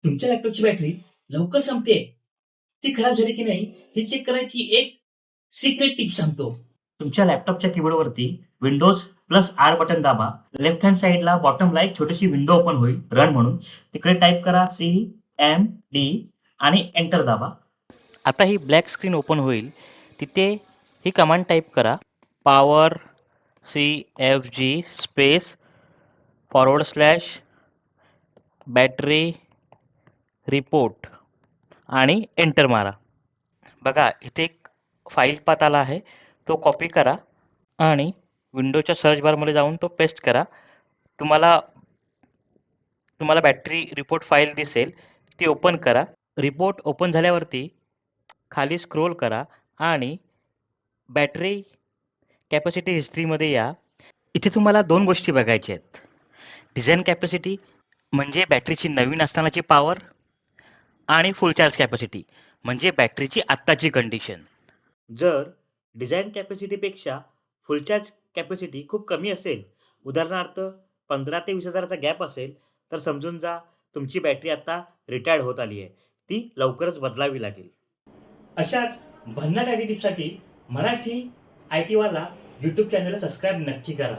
तुमच्या लॅपटॉपची बॅटरी लवकर संपते, ती खराब झाली की नाही हे चेक करायची एक सिक्रेट टिप सांगतो. तुमच्या लॅपटॉपच्या कीबोर्डवरती विंडोज प्लस आर बटन दाबा. लेफ्ट हँड साइडला बॉटमला एक छोटीशी विंडो ओपन होईल रन म्हणून. तिकडे टाईप करा CMD आणि एंटर दाबा. आता ही ब्लॅक स्क्रीन ओपन होईल. तिथे ही कमांड टाईप करा, power CFG space / battery report आणि एंटर मारा. बघा इथे एक फाईल पाथ आला आहे, तो कॉपी करा आणि विंडोच्या सर्च बारमध्ये जाऊन तो पेस्ट करा. तुम्हाला बॅटरी रिपोर्ट फाईल दिसेल, ती ओपन करा. रिपोर्ट ओपन झाल्यावरती खाली स्क्रोल करा आणि बॅटरी कॅपॅसिटी हिस्ट्रीमध्ये या. इथे तुम्हाला 2 गोष्टी बघायच्या आहेत. डिझाईन कॅपॅसिटी म्हणजे बॅटरीची नवीन असतानाची पॉवर आणि फुल चार्ज कॅपॅसिटी म्हणजे बॅटरीची आत्ताची कंडिशन. जर डिझाईन कॅपॅसिटीपेक्षा फुल चार्ज कॅपॅसिटी खूप कमी असेल, उदाहरणार्थ 15 ते 20,000चा गॅप असेल, तर समजून जा तुमची बॅटरी आता रिटायर्ड होत आली आहे. ती लवकरच बदलावी लागेल. अशाच भन्नाट आयटी टिप्ससाठी मराठी IT वाला YouTube चॅनलला सबस्क्राईब नक्की करा.